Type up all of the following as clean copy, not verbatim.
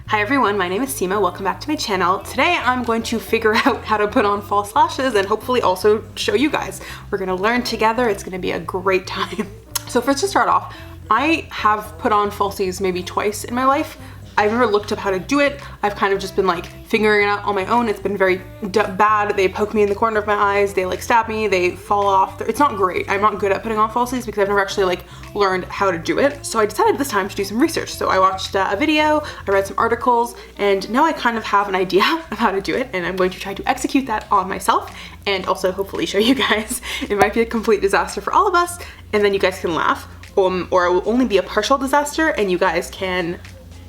Hi everyone, my name is Sima. Welcome back to my channel. Today I'm going to figure out how to put on false lashes and hopefully also show you guys. We're gonna learn together. It's gonna be a great time. So first to start off, I have put on falsies maybe twice in my life. I've never looked up how to do it. I've kind of just been like figuring it out on my own. It's been very bad. They poke me in the corner of my eyes. They like stab me. They fall off. It's not great. I'm not good at putting on falsies because I've never actually like learned how to do it. So I decided this time to do some research. So I watched a video, I read some articles, and now I kind of have an idea of how to do it. And I'm going to try to execute that on myself and also hopefully show you guys. It might be a complete disaster for all of us, and then you guys can laugh, or it will only be a partial disaster and you guys can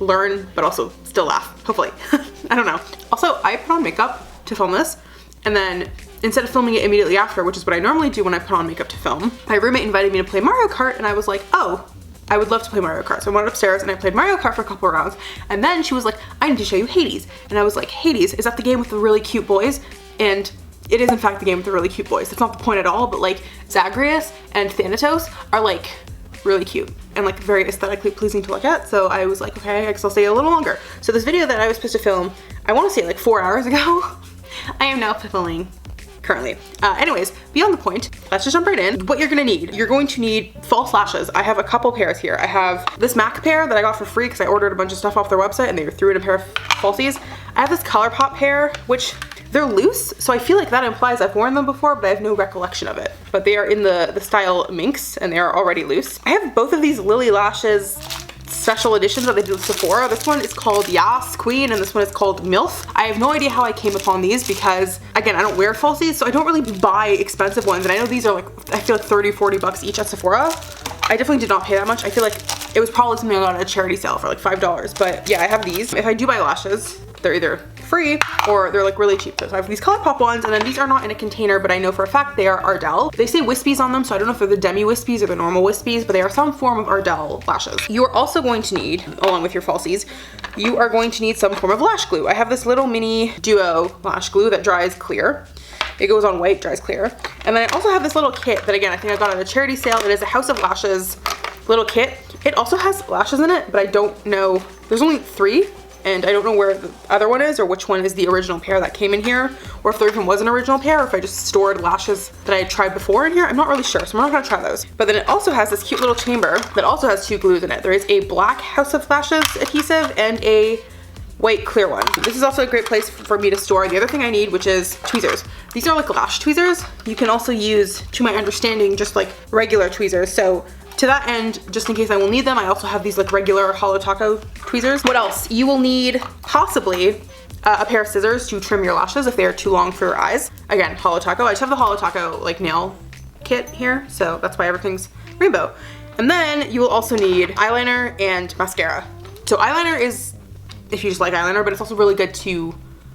learn but also still laugh, hopefully. I don't know. Also, I put on makeup to film this, and then instead of filming it immediately after, which is what I normally do when I put on makeup to film, my roommate invited me to play Mario Kart, and I was like, oh, I would love to play Mario Kart. So I went upstairs and I played Mario Kart for a couple of rounds, and then she was like, I need to show you Hades. And I was like, Hades, is that the game with the really cute boys? And it is in fact the game with the really cute boys. That's not the point at all, but like Zagreus and Thanatos are like really cute and like very aesthetically pleasing to look at. So I was like, okay, I guess I'll stay a little longer. So this video that I was supposed to film, I want to say like 4 hours ago, I am now filming currently. Anyways, beyond the point, let's just jump right in. What you're gonna need, you're going to need false lashes. I have a couple pairs here. I have this MAC pair that I got for free because I ordered a bunch of stuff off their website and they threw in a pair of falsies. I have this ColourPop pair, which they're loose, so I feel like that implies I've worn them before, but I have no recollection of it. But they are in the style Minx, and they are already loose. I have both of these Lily Lashes special editions that they did with Sephora. This one is called Yas Queen, and this one is called MILF. I have no idea how I came upon these because, again, I don't wear falsies, so I don't really buy expensive ones, and I know these are like, I feel like 30, 40 bucks each at Sephora. I definitely did not pay that much. I feel like it was probably something I got at a charity sale for like $5, but yeah, I have these. If I do buy lashes, they're either free or they're like really cheap. So I have these ColourPop ones, and then these are not in a container, but I know for a fact they are Ardell. They say wispies on them, so I don't know if they're the demi wispies or the normal wispies, but they are some form of Ardell lashes. You are also going to need, along with your falsies, you are going to need some form of lash glue. I have this little mini duo lash glue that dries clear. It goes on white, dries clear. And then I also have this little kit that, again, I think I got at a charity sale. It is a House of Lashes little kit. It also has lashes in it, but I don't know. There's only 3. And I don't know where the other one is or which one is the original pair that came in here, or if there even was an original pair, or if I just stored lashes that I had tried before in here. I'm not really sure, so I'm not gonna try those. But then it also has this cute little chamber that also has 2 glues in it. There is a black House of Lashes adhesive and a white clear one. This is also a great place for me to store the other thing I need, which is tweezers. These are like lash tweezers. You can also use, to my understanding, just like regular tweezers. So to that end, just in case I will need them, I also have these like regular Holo Taco tweezers. What else? You will need possibly a pair of scissors to trim your lashes if they are too long for your eyes. Again, Holo Taco. I just have the Holo Taco like nail kit here, so that's why everything's rainbow. And then you will also need eyeliner and mascara. So eyeliner is, if you just like eyeliner, but it's also really good to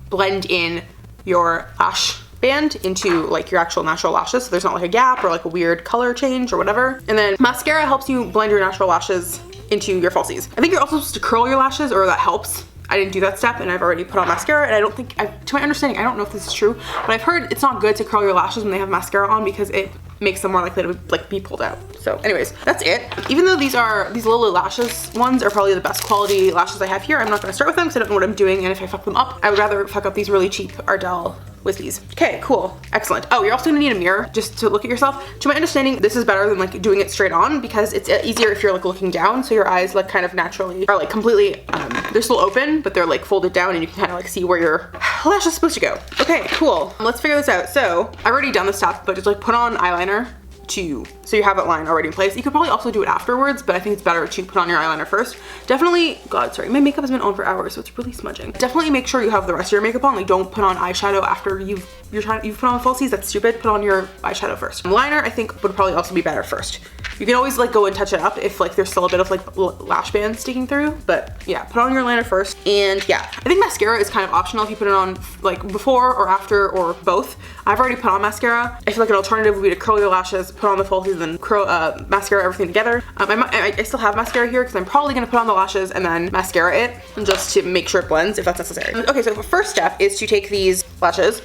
blend in your lash band into like your actual natural lashes, so there's not like a gap or like a weird color change or whatever. And then mascara helps you blend your natural lashes into your falsies. I think you're also supposed to curl your lashes, or that helps. I didn't do that step, and I've already put on mascara, and I don't think, to my understanding, I don't know if this is true, but I've heard it's not good to curl your lashes when they have mascara on because it makes them more likely to like be pulled out. So anyways, that's it. Even though these Lily Lashes ones are probably the best quality lashes I have here, I'm not gonna start with them because I don't know what I'm doing, and if I fuck them up, I would rather fuck up these really cheap Ardell wispies. Okay, cool, excellent. Oh, you're also gonna need a mirror just to look at yourself. To my understanding, this is better than like doing it straight on because it's easier if you're like looking down, so your eyes like kind of naturally are like completely, they're still open, but they're like folded down and you can kind of like see where your lash is supposed to go. Okay, cool, let's figure this out. So I've already done this step, but just like put on eyeliner so you have that line already in place. You could probably also do it afterwards, but I think it's better to put on your eyeliner first. Definitely, God, sorry, my makeup has been on for hours, so it's really smudging. Definitely make sure you have the rest of your makeup on. Like, don't put on eyeshadow after you've put on falsies. That's stupid. Put on your eyeshadow first. Liner, I think, would probably also be better first. You can always like go and touch it up if like there's still a bit of like lash band sticking through, but yeah, put on your liner first. And yeah, I think mascara is kind of optional if you put it on like before or after or both. I've already put on mascara. I feel like an alternative would be to curl your lashes, put on the falsies, and curl mascara everything together. I still have mascara here because I'm probably gonna put on the lashes and then mascara it just to make sure it blends if that's necessary. Okay, so the first step is to take these lashes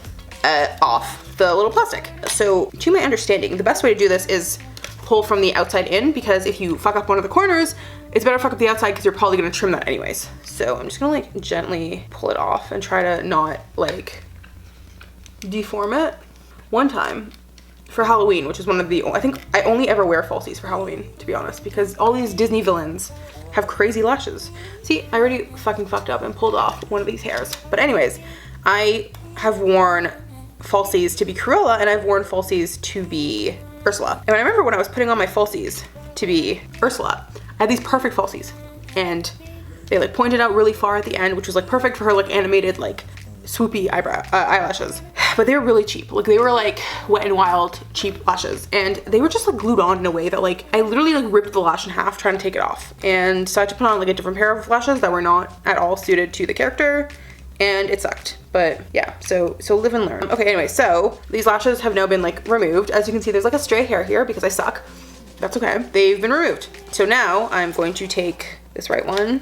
off the little plastic. So to my understanding, the best way to do this is pull from the outside in, because if you fuck up one of the corners, it's better to fuck up the outside because you're probably gonna trim that anyways. So I'm just gonna like gently pull it off and try to not like deform it. One time for Halloween, which is one of the, I think I only ever wear falsies for Halloween, to be honest, because all these Disney villains have crazy lashes. See, I already fucking fucked up and pulled off one of these hairs. But anyways, I have worn falsies to be Cruella, and I've worn falsies to be Ursula. And I remember when I was putting on my falsies to be Ursula, I had these perfect falsies, and they like pointed out really far at the end, which was like perfect for her like animated like swoopy eyelashes. But they were really cheap. Like they were like Wet n Wild cheap lashes, and they were just like glued on in a way that like I literally like ripped the lash in half trying to take it off. And so I had to put on like a different pair of lashes that were not at all suited to the character, and it sucked. But yeah, so live and learn. Okay, anyway, so these lashes have now been like removed. As you can see, there's like a stray hair here because I suck. That's okay, they've been removed. So now I'm going to take this right one,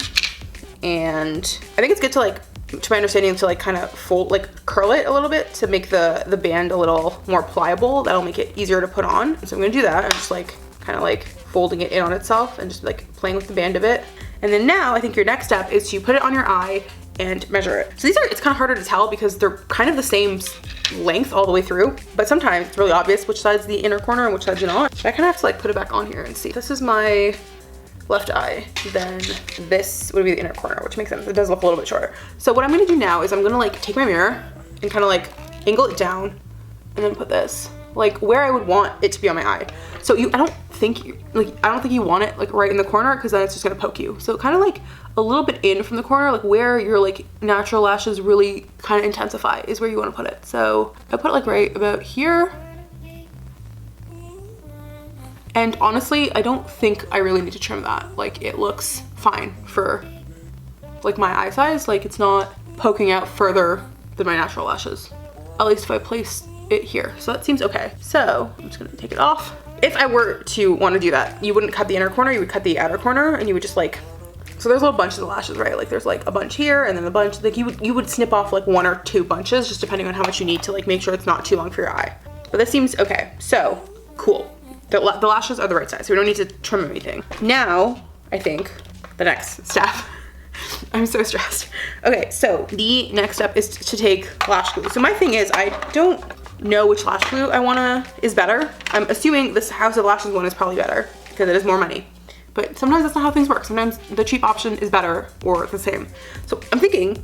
and I think it's good to like, to my understanding, to like kind of fold, like curl it a little bit to make the band a little more pliable. That'll make it easier to put on. So I'm gonna do that. I'm just like kind of like folding it in on itself and just like playing with the band of it. And then now I think your next step is to put it on your eye and measure it. So these are, it's kind of harder to tell because they're kind of the same length all the way through, but sometimes it's really obvious which side's the inner corner and which side's not. So I kind of have to like put it back on here and see. This is my left eye, then this would be the inner corner, which makes sense. It does look a little bit shorter. So what I'm gonna do now is I'm gonna like take my mirror and kind of like angle it down and then put this like where I would want it to be on my eye. So I don't think you want it like right in the corner, because then it's just gonna poke you. So kind of like a little bit in from the corner, like where your like natural lashes really kind of intensify is where you want to put it. So I put it like right about here. And honestly, I don't think I really need to trim that. Like it looks fine for like my eye size. Like it's not poking out further than my natural lashes. At least if I place it here. So that seems okay. So I'm just gonna take it off. If I were to want to do that, you wouldn't cut the inner corner, you would cut the outer corner, and you would just like, so there's little bunches of lashes, right? Like there's like a bunch here and then a bunch, like you would snip off like 1 or 2 bunches, just depending on how much you need to like make sure it's not too long for your eye. But this seems okay. So cool. The lashes are the right size, so we don't need to trim anything. Now, I think the next step, I'm so stressed. Okay, so the next step is to take lash glue. So my thing is, I don't know which lash glue is better. I'm assuming this House of Lashes one is probably better because it is more money. But sometimes that's not how things work. Sometimes the cheap option is better or the same. So I'm thinking,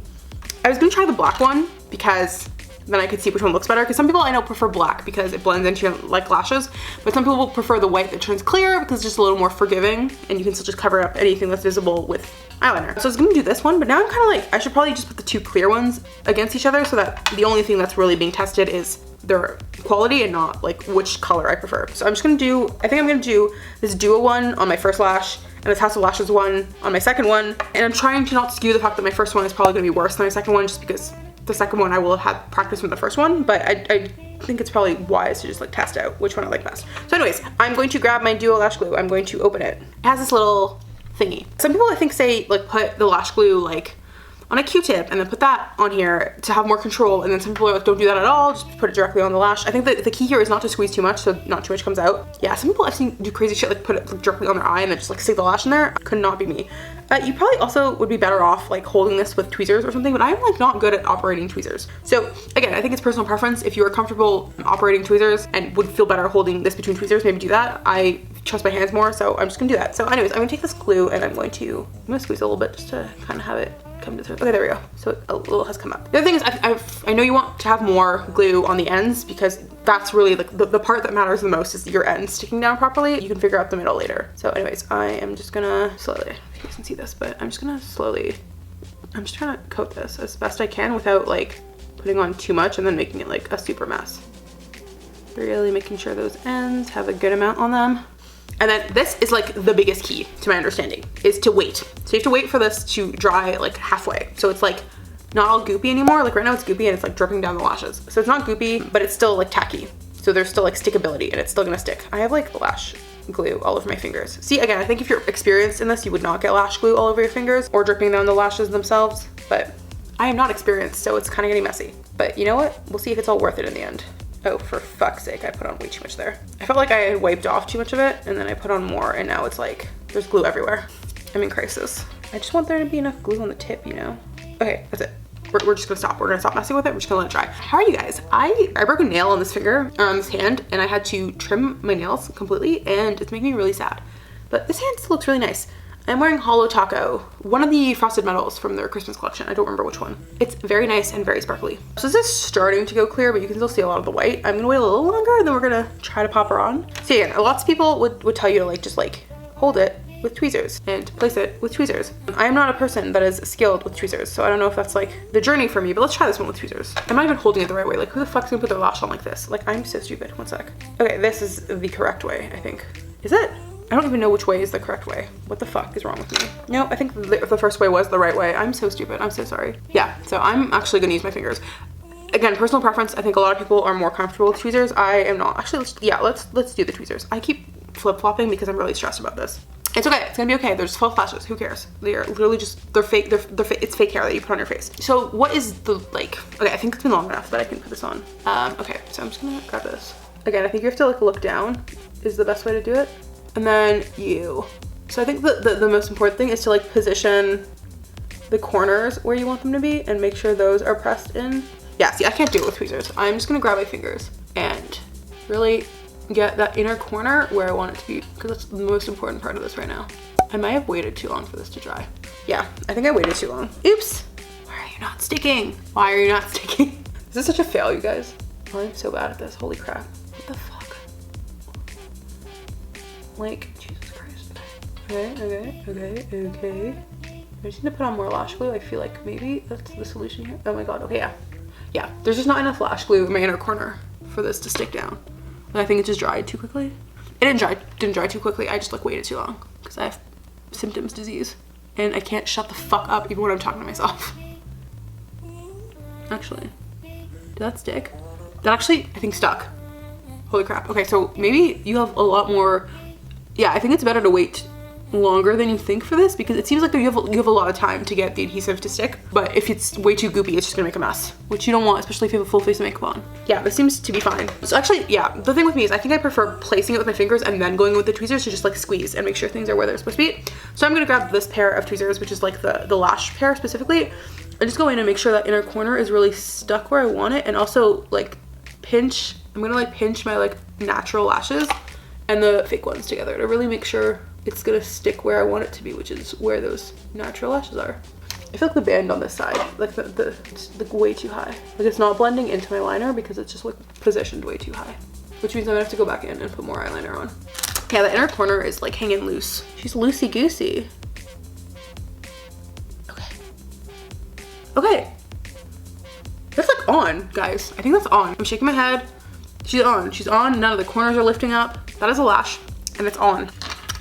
I was gonna try the black one because then I could see which one looks better. Because some people I know prefer black because it blends into your like lashes, but some people prefer the white that turns clear because it's just a little more forgiving and you can still just cover up anything that's visible with eyeliner. So I was gonna do this one, but now I'm kind of like, I should probably just put the 2 clear ones against each other so that the only thing that's really being tested is their quality and not like which color I prefer. So I'm just gonna do, I think I'm gonna do this Duo one on my first lash and this House of Lashes one on my second one. And I'm trying to not skew the fact that my first one is probably gonna be worse than my second one, just because the second one I will have had practice from the first one, but I think it's probably wise to just like test out which one I like best. So anyways, I'm going to grab my Duo lash glue. I'm going to open it. It has this little thingy. Some people I think say like put the lash glue like on a Q-tip and then put that on here to have more control, and then some people are like, don't do that at all, just put it directly on the lash. I think that the key here is not to squeeze too much, so not too much comes out. Yeah, some people I've seen do crazy shit like put it like, directly on their eye and then just like stick the lash in there. Could not be me. You probably also would be better off like holding this with tweezers or something, but I'm like not good at operating tweezers. So again, I think it's personal preference. If you are comfortable operating tweezers and would feel better holding this between tweezers, maybe do that. I trust my hands more, so I'm just gonna do that. So anyways, I'm gonna take this glue and I'm gonna squeeze a little bit just to kind of have it come to the surface. Okay, there we go. So a little has come up. The other thing is I know you want to have more glue on the ends because that's really like the part that matters the most is your ends sticking down properly. You can figure out the middle later. So anyways, I am just gonna slowly, if you guys can see this, but I'm just gonna slowly, I'm just trying to coat this as best I can without like putting on too much and then making it like a super mess. Really making sure those ends have a good amount on them. And then this is like the biggest key to my understanding is to wait. So you have to wait for this to dry like halfway. So it's like not all goopy anymore. Like right now it's goopy and it's like dripping down the lashes. So it's not goopy, but it's still like tacky. So there's still like stickability and it's still gonna stick. I have like lash glue all over my fingers. See, again, I think if you're experienced in this, you would not get lash glue all over your fingers or dripping down the lashes themselves, but I am not experienced, so it's kind of getting messy. But you know what? We'll see if it's all worth it in the end. Oh, for fuck's sake, I put on way too much there. I felt like I had wiped off too much of it, and then I put on more, and now it's like, there's glue everywhere. I'm in crisis. I just want there to be enough glue on the tip, you know? Okay, that's it. We're just gonna stop. We're gonna stop messing with it. We're just gonna let it dry. How are you guys? I broke a nail on this finger, or on this hand, and I had to trim my nails completely, and it's making me really sad. But this hand still looks really nice. I'm wearing Hollow Taco, one of the frosted metals from their Christmas collection. I don't remember which one. It's very nice and very sparkly. So this is starting to go clear, but you can still see a lot of the white. I'm gonna wait a little longer, and then we're gonna try to pop her on. So yeah, lots of people would tell you to like, just like hold it with tweezers and place it with tweezers. I am not a person that is skilled with tweezers, so I don't know if that's like the journey for me, but let's try this one with tweezers. I'm not even holding it the right way. Like, who the fuck's gonna put their lash on like this? Like, I'm so stupid. One sec. Okay, this is the correct way, I think. Is it? I don't even know which way is the correct way. What the fuck is wrong with me? No, I think the first way was the right way. I'm so stupid. I'm so sorry. Yeah, so I'm actually gonna use my fingers. Again, personal preference. I think a lot of people are more comfortable with tweezers. I am not. Actually, let's do the tweezers. I keep flip-flopping because I'm really stressed about this. It's okay. It's gonna be okay. They're just false lashes. Who cares? They're literally just, they're fake. It's fake hair that you put on your face. So what is the, like, okay, I think it's been long enough that I can put this on. Okay, so I'm just gonna grab this. Again, I think you have to like look down is the best way to do it. And then you. So I think the most important thing is to like position the corners where you want them to be and make sure those are pressed in. Yeah, see, I can't do it with tweezers. I'm just gonna grab my fingers and really get that inner corner where I want it to be, because that's the most important part of this right now. I might have waited too long for this to dry. Yeah, I think I waited too long. Oops. Why are you not sticking? Why are you not sticking? This is such a fail, you guys. Oh, I'm so bad at this. Holy crap. What the fuck? Like, Jesus Christ. Okay. I just need to put on more lash glue. I feel like maybe that's the solution here. Oh my god, okay, yeah. Yeah, there's just not enough lash glue in my inner corner for this to stick down. And I think it just dried too quickly. It didn't dry too quickly. I just like waited too long because I have symptoms disease and I can't shut the fuck up even when I'm talking to myself. Actually, did that stick? That actually, I think, stuck. Holy crap. Okay, so maybe you have a lot more. Yeah, I think it's better to wait longer than you think for this because it seems like you have a lot of time to get the adhesive to stick, but if it's way too goopy, it's just gonna make a mess, which you don't want, especially if you have a full face of makeup on. Yeah, this seems to be fine. So actually, yeah, the thing with me is I think I prefer placing it with my fingers and then going with the tweezers to just like squeeze and make sure things are where they're supposed to be. So I'm gonna grab this pair of tweezers, which is like the lash pair specifically, and just go in and make sure that inner corner is really stuck where I want it, and also like pinch, I'm gonna like pinch my like natural lashes and the fake ones together to really make sure it's gonna stick where I want it to be, which is where those natural lashes are. I feel like the band on this side, like it's like way too high. Like it's not blending into my liner because it's just like positioned way too hhy, which means I'm gonna have to go back in and put more eyeliner on. Yeah, the inner corner is like hanging loose. She's loosey-goosey. Okay. That's like on, guys. I think that's on. I'm shaking my head. She's on. She's on. None of the corners are lifting up. That is a lash, and it's on.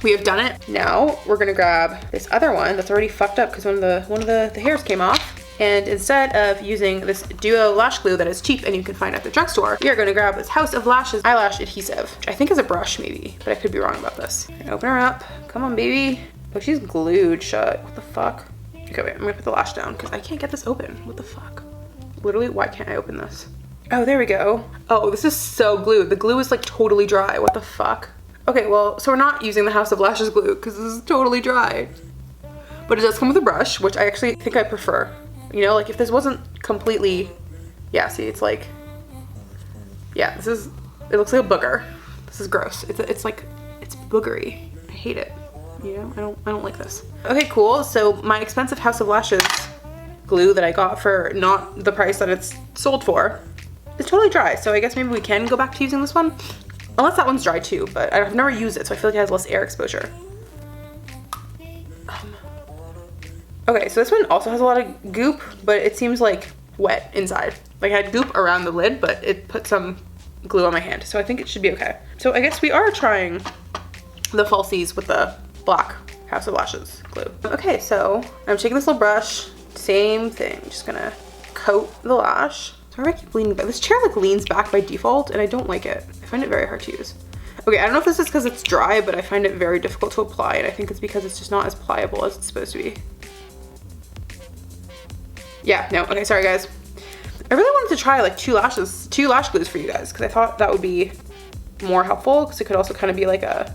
We have done it. Now we're gonna grab this other one that's already fucked up because one of the hairs came off. And instead of using this duo lash glue that is cheap and you can find at the drugstore, we are gonna grab this House of Lashes eyelash adhesive, which I think is a brush maybe, but I could be wrong about this. Open her up. Come on, baby. Oh, she's glued shut. What the fuck? Okay, wait, I'm gonna put the lash down because I can't get this open. What the fuck? Literally, why can't I open this? Oh, there we go. Oh, this is so glued. The glue is like totally dry. What the fuck? Okay, well, so we're not using the House of Lashes glue because this is totally dry. But it does come with a brush, which I actually think I prefer. You know, like if this wasn't completely, yeah, see, it's like, yeah, it looks like a booger. This is gross. It's like, it's boogery. I hate it. You know, I don't like this. Okay, cool. So my expensive House of Lashes glue that I got for not the price that it's sold for is totally dry. So I guess maybe we can go back to using this one. Unless that one's dry too, but I've never used it, so I feel like it has less air exposure. Okay, so this one also has a lot of goop, but it seems like wet inside. Like I had goop around the lid, but it put some glue on my hand, so I think it should be okay. So I guess we are trying the Falsies with the black House of Lashes glue. Okay, so I'm taking this little brush, same thing, just gonna coat the lash. Sorry I keep leaning back. This chair like leans back by default and I don't like it. I find it very hard to use. Okay, I don't know if this is because it's dry, but I find it very difficult to apply, and I think it's because it's just not as pliable as it's supposed to be. Yeah, no, okay, sorry guys. I really wanted to try like two lash glues for you guys because I thought that would be more helpful, because it could also kind of be like a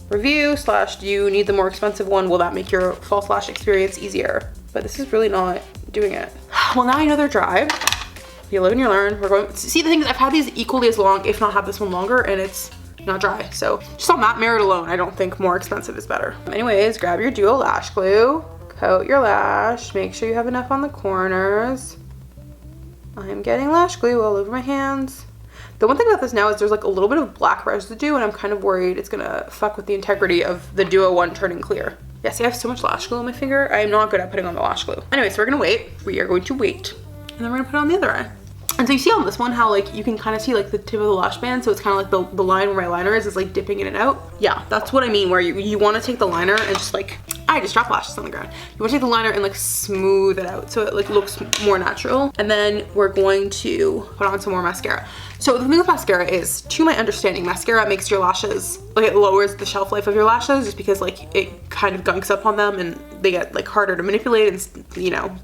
review / do you need the more expensive one? Will that make your false lash experience easier? But this is really not doing it. Well, now I know they're dry. You live and you learn. We're going, see, the thing is I've had these equally as long, if not have this one longer, and it's not dry. So just on that merit alone, I don't think more expensive is better. Anyways, grab your duo lash glue, coat your lash, make sure you have enough on the corners. I am getting lash glue all over my hands. The one thing about this now is there's like a little bit of black residue, and I'm kind of worried it's gonna fuck with the integrity of the duo one turning clear. Yeah, see, I have so much lash glue on my finger. I am not good at putting on the lash glue. Anyway, so we're gonna wait. We are going to wait. And then we're gonna put it on the other eye. And so you see on this one how like you can kind of see like the tip of the lash band, so it's kind of like the line where my liner is like dipping in and out. Yeah, that's what I mean, where you want to take the liner and just like, I just dropped lashes on the ground. You want to take the liner and like smooth it out so it like looks more natural. And then we're going to put on some more mascara. So the thing with mascara is, to my understanding, mascara makes your lashes, like it lowers the shelf life of your lashes just because like it kind of gunks up on them and they get like harder to manipulate, and you know,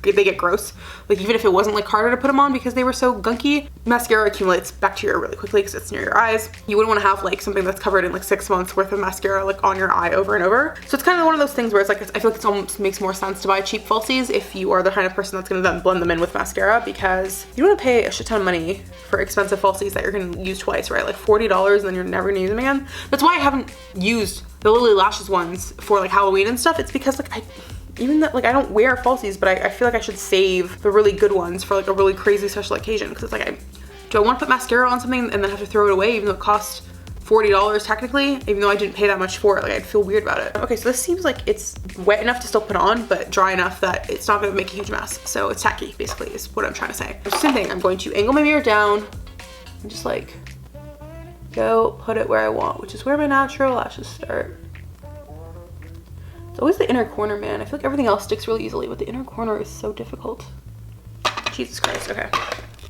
they get gross. Like even if it wasn't like harder to put them on because they were so gunky, mascara accumulates bacteria really quickly because it's near your eyes. You wouldn't want to have like something that's covered in like 6 months worth of mascara like on your eye over and over. So it's kind of one of those things where it's like, I feel like it almost makes more sense to buy cheap falsies if you are the kind of person that's going to then blend them in with mascara, because you don't want to pay a shit ton of money for expensive falsies that you're going to use twice, right? Like $40 and then you're never going to use them again. That's why I haven't used the Lily Lashes ones for like Halloween and stuff. It's because like even that, like I don't wear falsies, but I feel like I should save the really good ones for like a really crazy special occasion, because it's like, do I want to put mascara on something and then have to throw it away even though it costs $40 technically, even though I didn't pay that much for it? Like I'd feel weird about it. Okay, so this seems like it's wet enough to still put on, but dry enough that it's not gonna make a huge mess. So it's tacky, basically, is what I'm trying to say. Same thing, I'm going to angle my mirror down and just like go put it where I want, which is where my natural lashes start. It's always the inner corner, man. I feel like everything else sticks really easily, but the inner corner is so difficult. Jesus Christ, okay.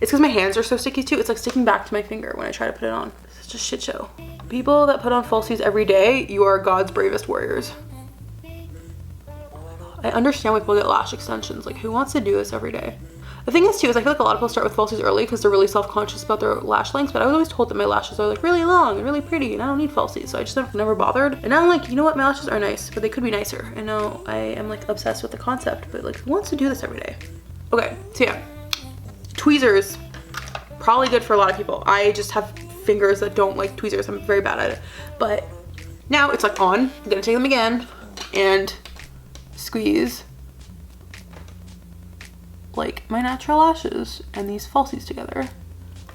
It's because my hands are so sticky too. It's like sticking back to my finger when I try to put it on. It's just a shit show. People that put on falsies every day, you are God's bravest warriors. I understand why people get lash extensions. Like, who wants to do this every day? The thing is too, is I feel like a lot of people start with falsies early because they're really self-conscious about their lash lengths, but I was always told that my lashes are like really long and really pretty and I don't need falsies, so I just never bothered. And now I'm like, you know what, my lashes are nice, but they could be nicer. And now I am like obsessed with the concept, but like, who wants to do this every day? Okay, so yeah. Tweezers, probably good for a lot of people. I just have fingers that don't like tweezers. I'm very bad at it. But now it's like on. I'm gonna take them again and squeeze like my natural lashes and these falsies together.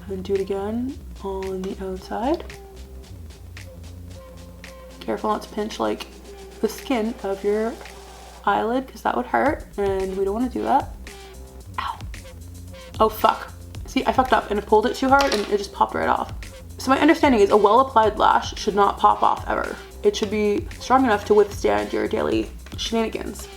I'm gonna do it again on the outside. Careful not to pinch like the skin of your eyelid because that would hurt, and we don't want to do that. Ow. Oh fuck. See, I fucked up and I pulled it too hard and it just popped right off. So my understanding is a well-applied lash should not pop off ever. It should be strong enough to withstand your daily shenanigans.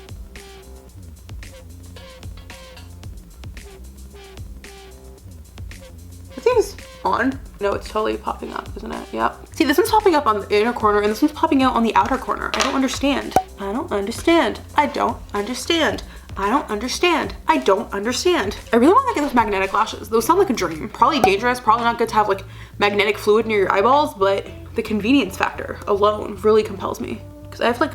The thing's on. No, it's totally popping up, isn't it? Yep. See, this one's popping up on the inner corner and this one's popping out on the outer corner. I don't understand. I don't understand. I don't understand. I don't understand. I don't understand. I really want to get those magnetic lashes. Those sound like a dream. Probably dangerous, probably not good to have like magnetic fluid near your eyeballs, but the convenience factor alone really compels me. Because I have like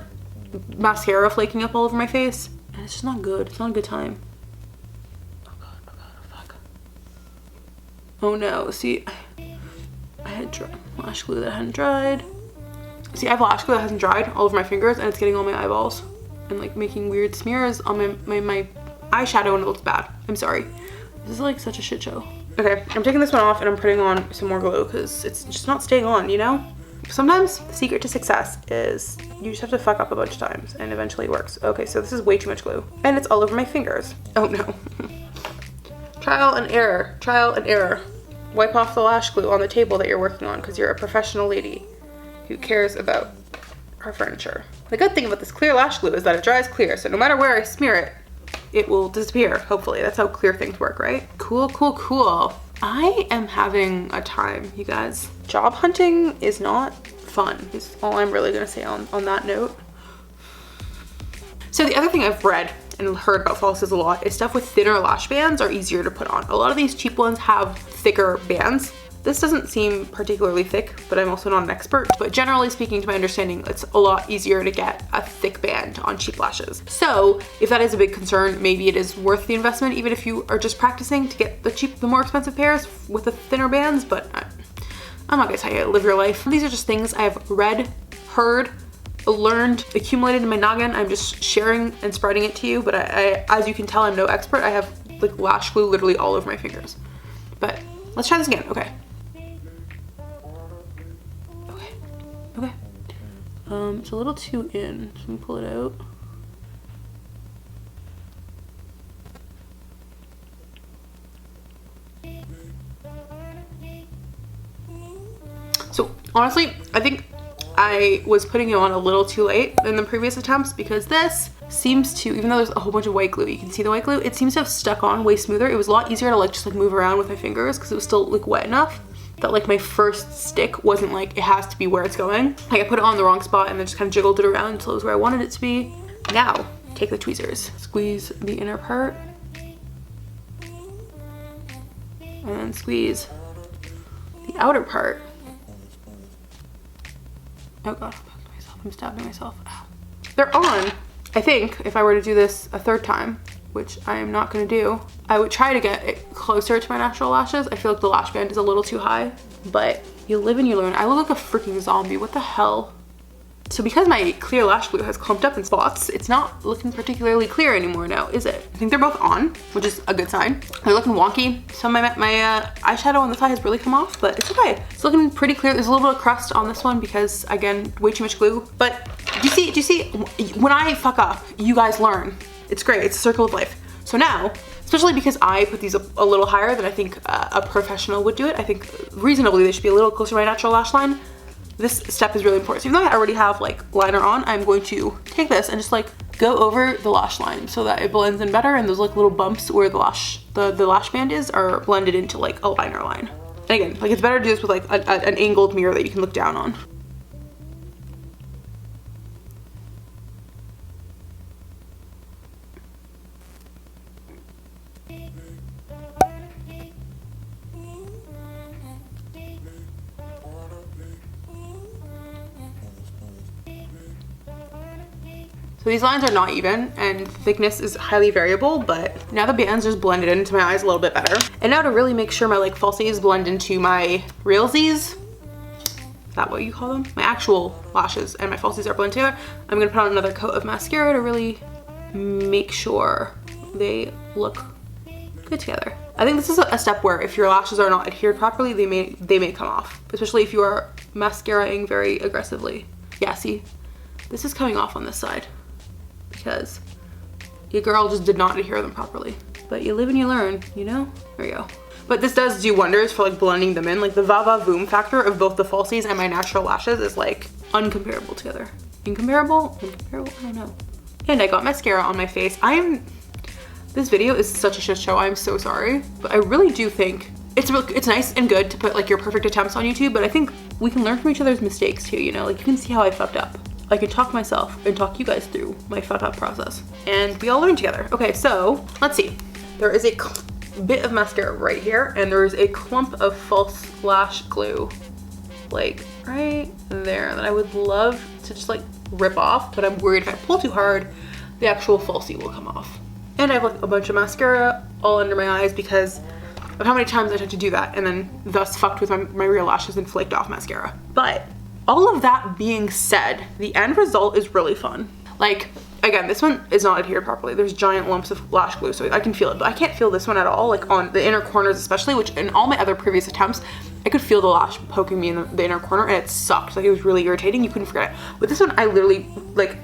mascara flaking up all over my face and it's just not good. It's not a good time. Oh god, oh god, oh fuck. Oh no, see, I had lash glue that hadn't dried. See, I have lash glue that hasn't dried all over my fingers and it's getting on my eyeballs and like making weird smears on my eyeshadow, and it looks bad. I'm sorry. This is like such a shit show. Okay, I'm taking this one off and I'm putting on some more glue because it's just not staying on, you know? Sometimes the secret to success is you just have to fuck up a bunch of times and eventually it works. Okay, so this is way too much glue and it's all over my fingers. Oh no. Trial and error, trial and error. Wipe off the lash glue on the table that you're working on because you're a professional lady who cares about our furniture. The good thing about this clear lash glue is that it dries clear, so no matter where I smear it, it will disappear, hopefully. That's how clear things work, right? Cool, cool, cool. I am having a time, you guys. Job hunting is not fun, is all I'm really gonna say on that note. So the other thing I've read and heard about Falsies a lot is stuff with thinner lash bands are easier to put on. A lot of these cheap ones have thicker bands. This doesn't seem particularly thick, but I'm also not an expert. But generally speaking, to my understanding, it's a lot easier to get a thick band on cheap lashes. So if that is a big concern, maybe it is worth the investment, even if you are just practicing to get the more expensive pairs with the thinner bands, but I'm not gonna tell you how to live your life. These are just things I've read, heard, learned, accumulated in my noggin. I'm just sharing and spreading it to you, but I as you can tell, I'm no expert. I have like lash glue literally all over my fingers. But let's try this again, okay. Okay, it's a little too in, so I'm gonna pull it out. So honestly, I think I was putting it on a little too late in the previous attempts because this seems to, even though there's a whole bunch of white glue, you can see the white glue, it seems to have stuck on way smoother. It was a lot easier to like just like move around with my fingers because it was still like wet enough that like my first stick wasn't like it has to be where it's going. Like I put it on the wrong spot and then just kind of jiggled it around until it was where I wanted it to be. Now take the tweezers, squeeze the inner part, and then squeeze the outer part. Oh god, I'm stabbing myself. Ow. They're on. I think if I were to do this a third time, which I am not gonna do, I would try to get it closer to my natural lashes. I feel like the lash band is a little too high, but you live and you learn. I look like a freaking zombie, what the hell? So because my clear lash glue has clumped up in spots, it's not looking particularly clear anymore now, is it? I think they're both on, which is a good sign. They're looking wonky. Some of my eyeshadow on the side has really come off, but it's okay. It's looking pretty clear. There's a little bit of crust on this one because, again, way too much glue. But do you see, when I fuck up, you guys learn. It's great, it's a circle of life. So now, especially because I put these a little higher than I think a professional would do it, I think reasonably they should be a little closer to my natural lash line. This step is really important. So even though I already have like liner on, I'm going to take this and just like go over the lash line so that it blends in better, and those like little bumps where the lash band is are blended into like a liner line. And again, like it's better to do this with like an angled mirror that you can look down on. So these lines are not even and thickness is highly variable, but now the band's just blended into my eyes a little bit better. And now to really make sure my like falsies blend into my realsies, is that what you call them? My actual lashes and my falsies are blended together. I'm gonna put on another coat of mascara to really make sure they look good together. I think this is a step where if your lashes are not adhered properly, they may come off, especially if you are mascaraing very aggressively. Yeah, see, this is coming off on this side because your girl just did not adhere them properly. But you live and you learn, you know? There you go. But this does do wonders for like blending them in. Like the va-va-voom factor of both the falsies and my natural lashes is like uncomparable together. Incomparable? Incomparable? I don't know. And I got mascara on my face. This video is such a shit show. I'm so sorry. But I really do think it's nice and good to put like your perfect attempts on YouTube, but I think we can learn from each other's mistakes too, you know? Like you can see how I fucked up. I can talk myself and talk you guys through my fuck up process. And we all learn together. Okay, so let's see. There is a bit of mascara right here, and there's a clump of false lash glue, like right there, that I would love to just like rip off, but I'm worried if I pull too hard, the actual falsie will come off. And I have like a bunch of mascara all under my eyes because of how many times I tried to do that and then thus fucked with my real lashes and flaked off mascara. But all of that being said, the end result is really fun. Like, again, this one is not adhered properly. There's giant lumps of lash glue, so I can feel it, but I can't feel this one at all, like on the inner corners especially, which in all my other previous attempts, I could feel the lash poking me in the inner corner and it sucked. Like it was really irritating, you couldn't forget it. With this one, I literally, like,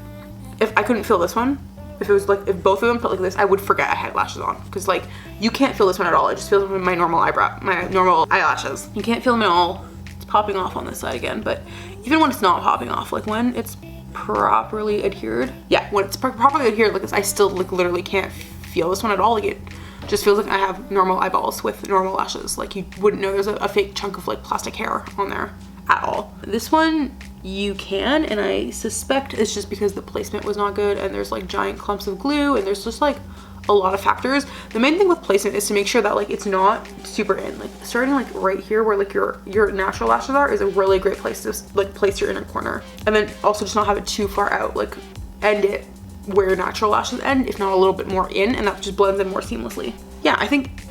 if I couldn't feel this one, if it was like, if both of them felt like this, I would forget I had lashes on. Because like, you can't feel this one at all. It just feels like my normal eyelashes. You can't feel them at all. It's popping off on this side again, but even when it's not popping off, like when it's properly adhered, yeah, when it's properly adhered like this, I still like literally can't feel this one at all. Like it just feels like I have normal eyeballs with normal lashes. Like you wouldn't know there's a fake chunk of like plastic hair on there at all. This one, you can, and I suspect it's just because the placement was not good and there's like giant clumps of glue and there's just like a lot of factors. The main thing with placement is to make sure that like it's not super in. Like starting like right here where like your natural lashes are is a really great place to like place your inner corner. And then also just not have it too far out, like end it where your natural lashes end, if not a little bit more in, and that just blends in more seamlessly. Yeah, I think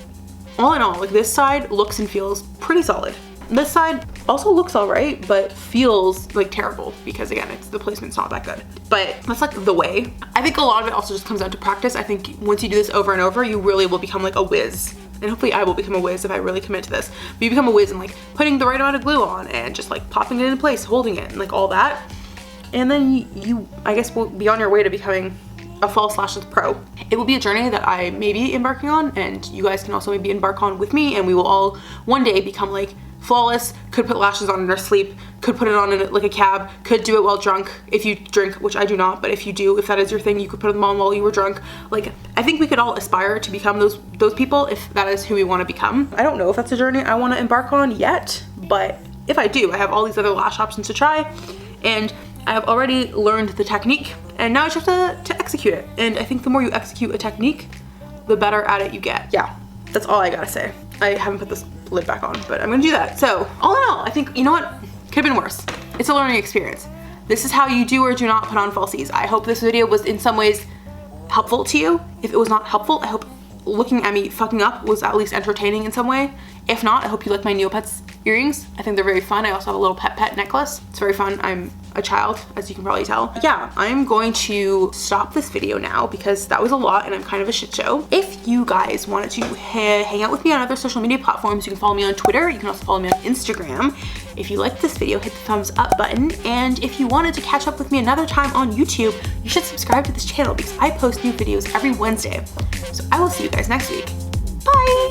all in all, like this side looks and feels pretty solid. This side also looks all right, but feels like terrible because again, the placement's not that good. But that's like the way. I think a lot of it also just comes down to practice. I think once you do this over and over, you really will become like a whiz. And hopefully I will become a whiz if I really commit to this. But you become a whiz in like putting the right amount of glue on and just like popping it into place, holding it and like all that. And then you I guess will be on your way to becoming a false lashes pro. It will be a journey that I may be embarking on, and you guys can also maybe embark on with me, and we will all one day become like flawless, could put lashes on in our sleep, could put it on in like a cab, could do it while drunk if you drink, which I do not, but if you do, if that is your thing, you could put them on while you were drunk. Like I think we could all aspire to become those people if that is who we want to become. I don't know if that's a journey I want to embark on yet, but if I do, I have all these other lash options to try, and I have already learned the technique, and now I just have to execute it. And I think the more you execute a technique, the better at it you get. Yeah, that's all I gotta say. I haven't put this lid back on, but I'm gonna do that. So all in all, I think, you know what? Could have been worse. It's a learning experience. This is how you do or do not put on falsies. I hope this video was in some ways helpful to you. If it was not helpful, I hope looking at me fucking up was at least entertaining in some way. If not, I hope you like my Neopets earrings. I think they're very fun. I also have a little pet necklace. It's very fun. I'm a child, as you can probably tell. Yeah, I'm going to stop this video now because that was a lot and I'm kind of a shit show. If you guys wanted to hang out with me on other social media platforms, you can follow me on Twitter. You can also follow me on Instagram. If you liked this video, hit the thumbs up button. And if you wanted to catch up with me another time on YouTube, you should subscribe to this channel because I post new videos every Wednesday. So I will see you guys next week. Bye!